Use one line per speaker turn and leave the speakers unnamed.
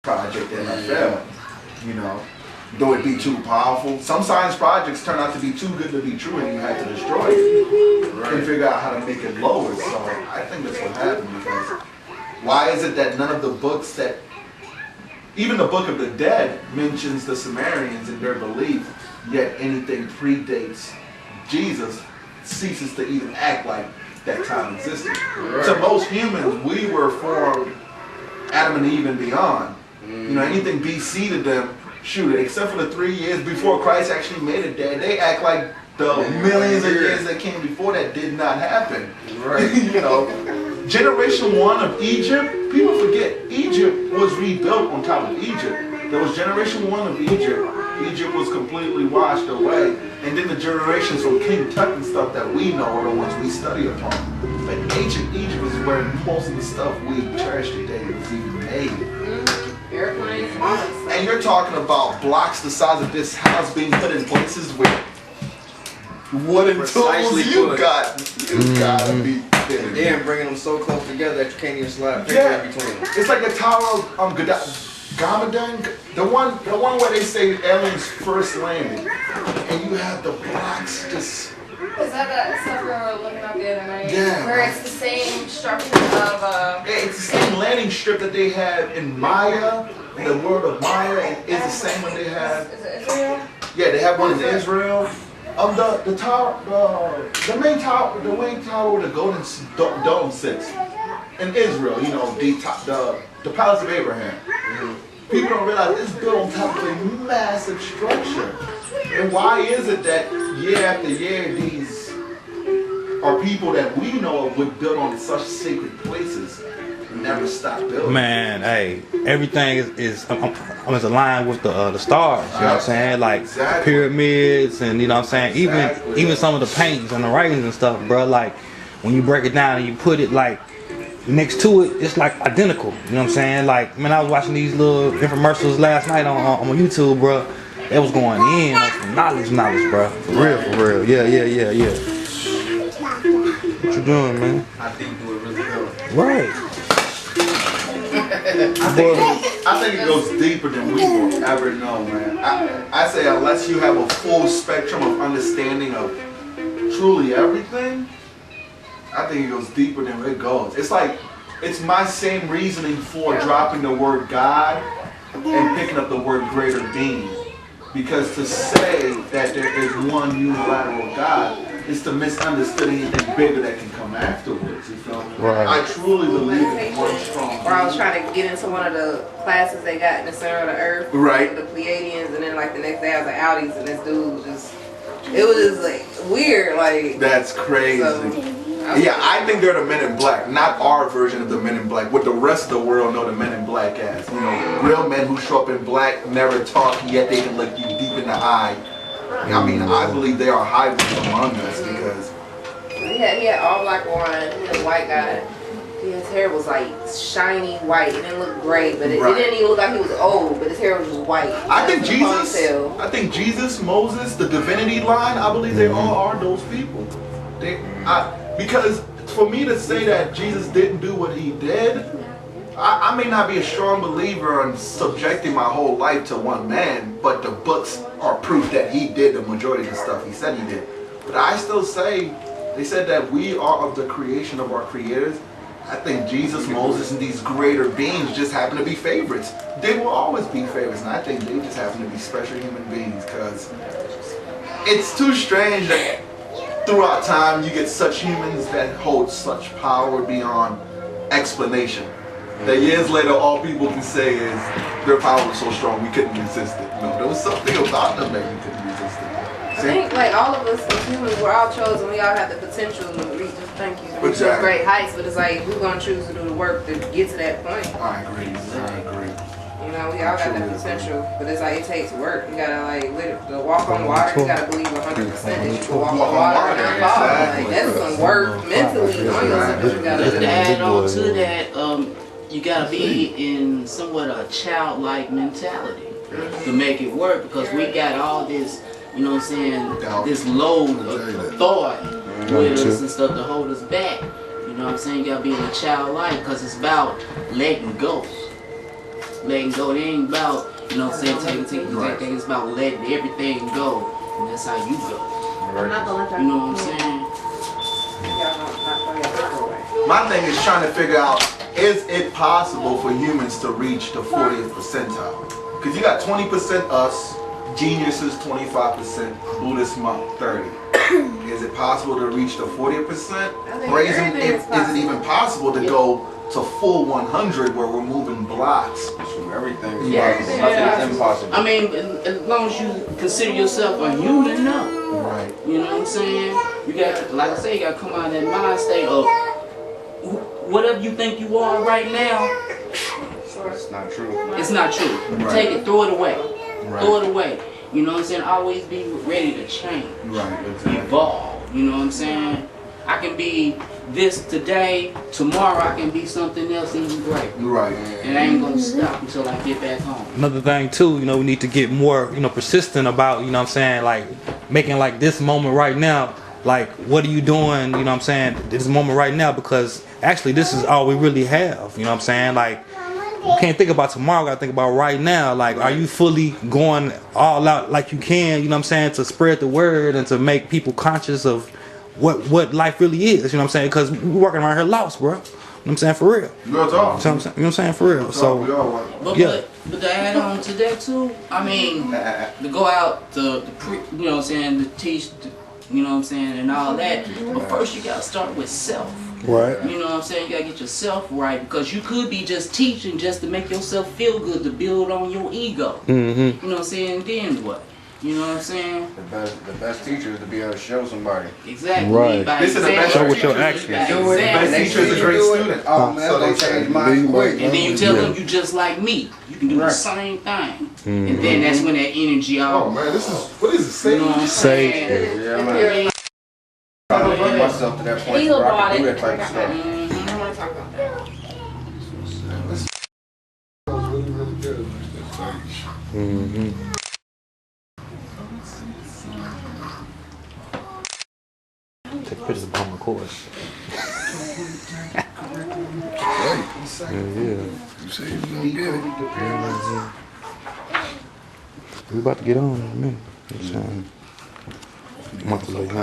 project end up failing. You know, though it be too powerful. Some science projects turn out to be too good to be true, and you had to destroy it and figure out how to make it lower. So I think that's what happened. Because why is it that none of the books that, even the Book of the Dead mentions the Sumerians in their belief, yet anything predates Jesus ceases to even act like that time existed. To most humans, we were formed Adam and Eve and beyond. You know, anything BC to them, shoot, except for the 3 years before Christ actually made it dead, they act like the millions of years that came before that did not happen. Right. You know, generation 1 of Egypt, people forget, Egypt was rebuilt on top of Egypt. There was generation 1 of Egypt. Egypt was completely washed away. And then the generations from King Tut and stuff that we know are the ones we study upon. But ancient Egypt is where most of the stuff we cherish today was even made.
Airplanes.
And you're talking about blocks the size of this house being put in places with wooden tools. You gotta be kidding me.
Then bringing them so close together that you can't even slide paper in between them.
It's like the Tower of Gamadan, the one where they say aliens first landed, and you have the blocks just.
Is that stuff we were looking up the other night?
Yeah.
Where it's the same structure of
it's the same landing strip that they have in Maya, in the world of Maya. It's the same one they have.
Is it Israel?
Yeah, they have one in Israel. The tower, the main tower, the main tower where the golden dome sits in Israel. You know, the palace of Abraham. People don't realize it's built on top of a massive structure. And why is it that year after year these are people that we know of would build on such sacred places and never stop building?
Man, hey, everything is aligned with the stars. You know what I'm saying? Like pyramids, and you know what I'm saying. Even some of the paintings and the writings and stuff, bro. Like when you break it down and you put it like next to it, it's like identical. You know what I'm saying? Like, man, I was watching these little infomercials last night on YouTube, bro. They was going in on some knowledge, bro. For real. Yeah. What you doing, man?
I think do it really well.
Right.
I think it goes deeper than we will ever know, man. I say unless you have a full spectrum of understanding of truly everything, I think it goes deeper than it goes. It's like, it's my same reasoning for dropping the word God and picking up the word greater being. Because to say that there is one unilateral God is to misunderstand anything bigger that can come afterwards, you feel me?
Right.
I truly believe in one strong
Or I was trying to get into one of the classes they got in the center of the earth.
Right.
The Pleiadians, and then like the next day I was like Audis, and this dude was just, it was just like weird, like.
That's crazy. Yeah, I think they're the Men in Black, not our version of the Men in Black, what the rest of the world know the Men in Black as. You know, real men who show up in black, never talk, yet they can look you deep in the eye. I mean, I believe they are hybrids among us because...
He had all black on, he was a white guy. His hair was like shiny white, it didn't look gray, but it didn't even look like he was old, but his hair was just white.
I think Jesus, Moses, the divinity line, I believe they all are those people. Because for me to say that Jesus didn't do what he did, I may not be a strong believer in subjecting my whole life to one man, but the books are proof that he did the majority of the stuff he said he did. But I still say, they said that we are of the creation of our creators. I think Jesus, Moses, and these greater beings just happen to be favorites. They will always be favorites, and I think they just happen to be special human beings because it's too strange that throughout time you get such humans that hold such power beyond explanation. That years later all people can say is their power was so strong we couldn't resist it. No, there was something about them that we couldn't resist it.
I think like all of us as humans, we're all chosen. We all have the potential to reach those great heights, but it's like we're gonna choose to do the work to get to that point.
I agree.
You know, we all got that potential, but it's like it takes work. You gotta like to walk on water. You gotta believe 100% that you can walk on water and not fall. Like that's some work mentally on yourself that you gotta
Just
do.
to add on to that, you gotta be in somewhat a childlike mentality to make it work, because we got all this, you know what I'm saying, this load of thought with us and stuff to hold us back. You know what I'm saying? You gotta be in a childlike, because it's about letting go. letting go. It ain't about, you know what I'm saying, taking. It's about letting everything go. And that's how you go.
I'm not gonna let
You know what I'm saying?
My thing is trying to figure out, is it possible for humans to reach the 40th percentile? Because you got 20% us, geniuses 25%, Buddhist monk 30. Is it possible to reach the 40%? Or is it even possible to go to full 100 where we're moving blocks?
Everything is
Yeah.
possible. Nothing is impossible.
I mean, as long as you consider yourself a human, no.
Right.
You know what I'm saying? You got, like I say, you got to come out of that mind state of whatever you think you are right now.
It's not true.
It's not true.
Right.
Take it, throw it away.
Right.
Throw it away. You know what I'm saying? Always be ready to change.
Right, exactly.
Evolve. You know what I'm saying? I can be this today, tomorrow I can be something else even greater.
Right.
And I ain't gonna stop until I get back home.
Another thing too, we need to get more, persistent about, what I'm saying, like making like this moment right now, like what are you doing, what I'm saying, this moment right now, because actually this is all we really have, what I'm saying, like you can't think about tomorrow, gotta think about right now. Like, are you fully going all out like you can, what I'm saying, to spread the word and to make people conscious of what life really is, what I'm saying? Because we're walking around here lost, bro. You know what I'm saying, for real.
Real talk.
You know what I'm saying, for real. So,
But,
yeah.
but to add on to that too, I mean, to go out to you know what I'm saying, to teach, you know what I'm saying, and all that. But first you gotta start with self.
Right.
You know what I'm saying? You gotta get yourself right, because you could be just teaching just to make yourself feel good, to build on your ego.
Mm-hmm.
You know what I'm saying? Then what? You know what I'm saying?
The best teacher is to be able to show somebody.
Exactly.
Right.
By
This is the best
example.
Show with your
By
actions.
example.
The best teacher is a great student.
Oh man,
So
they
they say.
changed mine quick.
And then you tell them you just like me. You can do the
Right.
same thing. And then that's when that energy
Oh
all.
man, this is, what is it,
You know what I'm
Say-
saying?
Yeah, man. I'm trying to get myself to that point
Eagle
where I
bought
can do
it.
that type of stuff.
I don't want to talk about that.
Take pictures of my course. Yeah.
You say you gonna get it.
We about to get on in a minute. You know what I'm saying? I'm about to lay down.